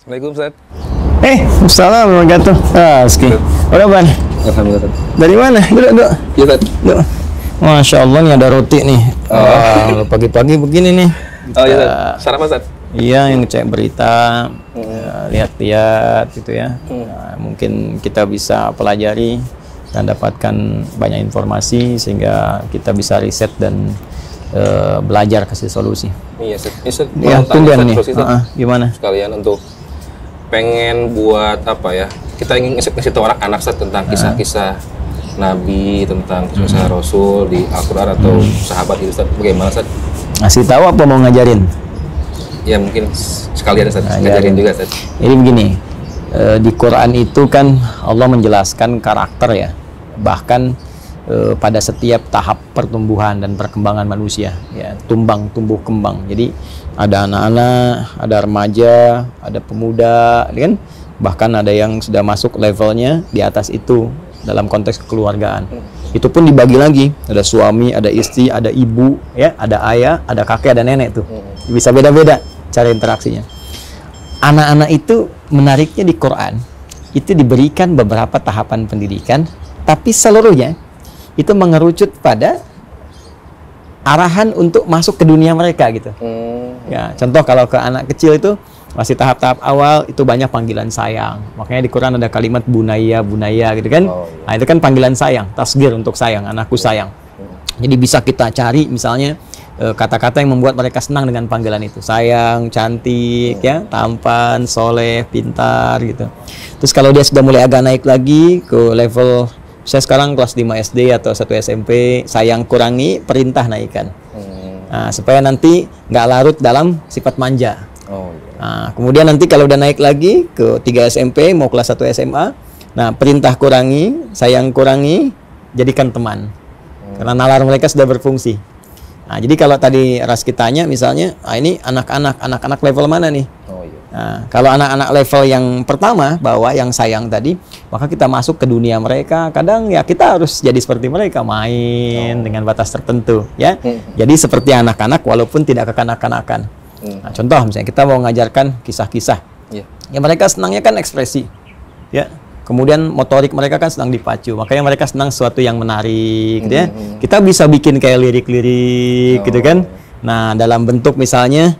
Assalamualaikum, Ustaz. Assalamualaikum warahmatullahi wabarakatuh. Udah, Ban? Alhamdulillah, Ustaz. Dari mana? Duduk. Iya, Ustaz. Duduk. Masya Allah, nih ada roti nih. Pagi-pagi begini nih. Oh iya, Ustaz. Sarapan, Ustaz. Iya, yang cek berita, lihat-lihat gitu ya. Nah, mungkin kita bisa pelajari dan dapatkan banyak informasi sehingga kita bisa riset dan belajar kasih solusi. Iya, Ustaz. Ya, tumben nih. Gimana? Sekalian untuk pengen buat apa ya? Kita ingin ngasih tahu anak-anak Ustaz tentang kisah-kisah Nabi, tentang kisah Rasul di Al-Quran atau sahabat itu, Ustaz. Bagaimana, Ustaz? Ngasih tahu apa mau ngajarin? Ya mungkin sekalian, Ustaz. Ngajarin juga, Ustaz. Jadi begini, di Quran itu kan Allah menjelaskan karakter ya, bahkan pada setiap tahap pertumbuhan dan perkembangan manusia ya, tumbuh kembang. Jadi ada anak-anak, ada remaja, ada pemuda, kan? Bahkan ada yang sudah masuk levelnya di atas itu dalam konteks kekeluargaan. Itu pun dibagi lagi, ada suami, ada istri, ada ibu, ya, ada ayah, ada kakek, ada nenek tuh. Bisa beda-beda cara interaksinya. Anak-anak itu menariknya di Quran itu diberikan beberapa tahapan pendidikan, tapi seluruhnya itu mengerucut pada arahan untuk masuk ke dunia mereka gitu. Ya, contoh kalau ke anak kecil itu masih tahap-tahap awal itu banyak panggilan sayang. Makanya di Quran ada kalimat bunaya gitu kan. Nah, itu kan panggilan sayang, tasghir untuk sayang, anakku sayang. Jadi bisa kita cari misalnya kata-kata yang membuat mereka senang dengan panggilan itu. Sayang, cantik, ya, tampan, soleh, pintar gitu. Terus kalau dia sudah mulai agak naik lagi ke level, saya sekarang kelas 5 SD atau 1 SMP, sayang kurangi, perintah naikkan. Nah, supaya nanti nggak larut dalam sifat manja. Nah, kemudian nanti kalau udah naik lagi ke 3 SMP, mau kelas 1 SMA, nah perintah kurangi, sayang kurangi, jadikan teman. Karena nalar mereka sudah berfungsi. Nah, jadi kalau tadi Raski tanya misalnya, ini anak-anak level mana nih? Nah, kalau anak-anak level yang pertama, bahwa yang sayang tadi, maka kita masuk ke dunia mereka. Kadang ya kita harus jadi seperti mereka, main dengan batas tertentu, ya. Jadi seperti anak-anak walaupun tidak kekanak-kanakan. Nah, contoh misalnya kita mau mengajarkan kisah-kisah, ya mereka senangnya kan ekspresi, ya. Kemudian motorik mereka kan sedang dipacu, makanya mereka senang sesuatu yang menarik, gitu ya. Kita bisa bikin kayak lirik-lirik, gitu kan. Nah, dalam bentuk misalnya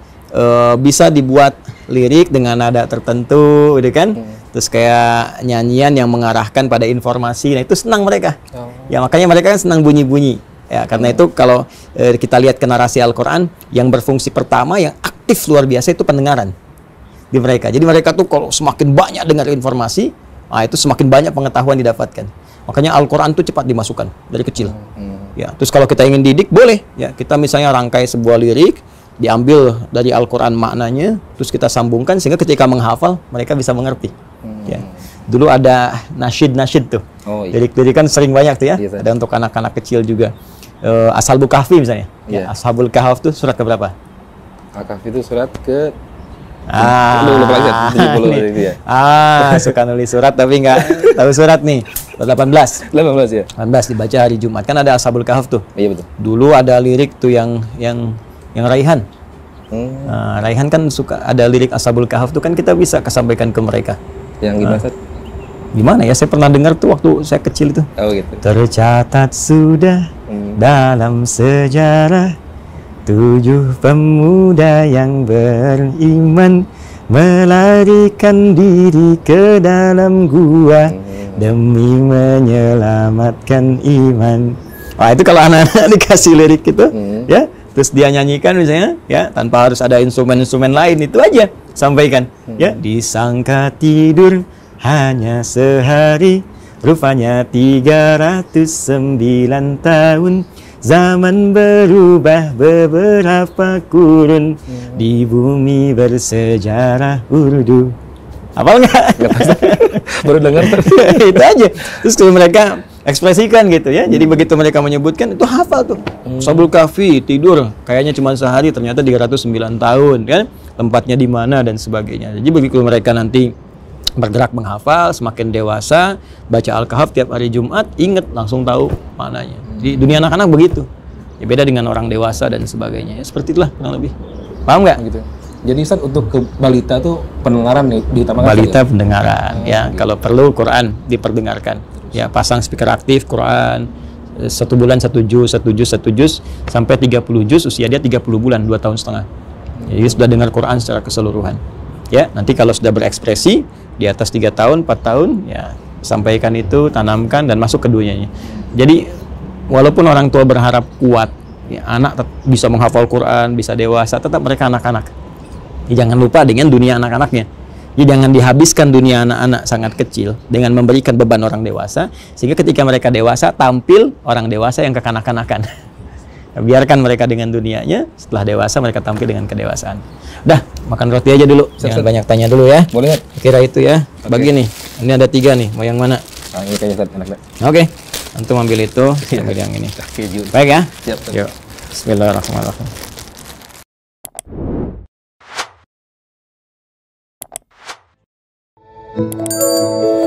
bisa dibuat lirik dengan nada tertentu, gitu kan. Terus kayak nyanyian yang mengarahkan pada informasi, nah itu senang mereka. Ya makanya mereka kan senang bunyi-bunyi. Ya, karena itu kalau kita lihat ke narasi Al-Quran, yang berfungsi pertama, yang aktif luar biasa itu pendengaran di mereka. Jadi mereka tuh kalau semakin banyak dengar informasi, nah itu semakin banyak pengetahuan didapatkan. Makanya Al-Quran tuh cepat dimasukkan dari kecil. Ya, terus kalau kita ingin didik, boleh. Ya, kita misalnya rangkai sebuah lirik, diambil dari Al-Quran maknanya, terus kita sambungkan sehingga ketika menghafal mereka bisa mengerti. Ya. Dulu ada nasyid tuh. Lirik-lirik kan sering banyak tuh ya. Ada untuk anak-anak kecil juga. Ashabul Kahfi misalnya. Ya, Ashabul Kahf tuh surat ke berapa? Al-Kahf itu surat ke suka nulis surat tapi nggak tahu surat nih. 18 ya. 18 dibaca hari Jumat. Kan ada Ashabul Kahf tuh. Iya betul. Dulu ada lirik tuh yang Raihan. Raihan kan suka ada lirik Ashabul Kahf tuh, kan kita bisa kesampaikan ke mereka. Yang gimana, Ustaz? Gimana ya? Saya pernah dengar tuh waktu saya kecil itu. Oh gitu. Tercatat sudah dalam sejarah 7 pemuda yang beriman melarikan diri ke dalam gua demi menyelamatkan iman. Wah, itu kalau anak-anak dikasih lirik gitu, ya, terus dia nyanyikan misalnya, ya, tanpa harus ada instrumen-instrumen lain, itu aja sampaikan, ya. Disangka tidur hanya sehari, rupanya 309 tahun. Zaman berubah beberapa kurun, di bumi bersejarah Urdu. Hafal nggak? Baru dengar. Itu aja. Terus kalau mereka ekspresikan gitu ya. Jadi begitu mereka menyebutkan itu hafal tuh. Ashabul Kahfi tidur kayaknya cuma sehari, ternyata 309 tahun kan. Tempatnya di mana dan sebagainya. Jadi begitu mereka nanti bergerak menghafal, semakin dewasa, baca Al-Kahf tiap hari Jumat, inget langsung tahu maknanya. Di dunia anak-anak begitu. Ya beda dengan orang dewasa dan sebagainya. Ya, seperti itulah kurang lebih. Paham nggak? Gitu. Jadi Ustaz untuk ke balita tuh pendengaran nih diutamakan. Balita pendengaran ya. Kalau perlu Quran diperdengarkan. Ya, pasang speaker aktif Quran 1 bulan 1 juz sampai 30 juz, usia dia 30 bulan 2 tahun setengah. Jadi sudah dengar Quran secara keseluruhan. Ya, nanti kalau sudah berekspresi di atas 3 tahun, 4 tahun, ya sampaikan itu, tanamkan dan masuk ke dunianya. Jadi walaupun orang tua berharap kuat, ya, anak bisa menghafal Quran, bisa dewasa, tetap mereka anak-anak. Jangan lupa dengan dunia anak-anaknya. Jadi jangan dihabiskan dunia anak-anak sangat kecil dengan memberikan beban orang dewasa, sehingga ketika mereka dewasa tampil orang dewasa yang kekanak-kanakan. Biarkan mereka dengan dunianya, setelah dewasa mereka tampil dengan kedewasaan. Udah, makan roti aja dulu. Jangan banyak tanya dulu ya. Boleh. Kira itu ya. Bagi nih. Ini ada 3 nih. Mau yang mana? Ini kayaknya Ustaz enak. Oke. Antum ambil itu, ambil yang ini. Baik ya. Siap. Yuk. Bismillahirrahmanirrahim. Thank you.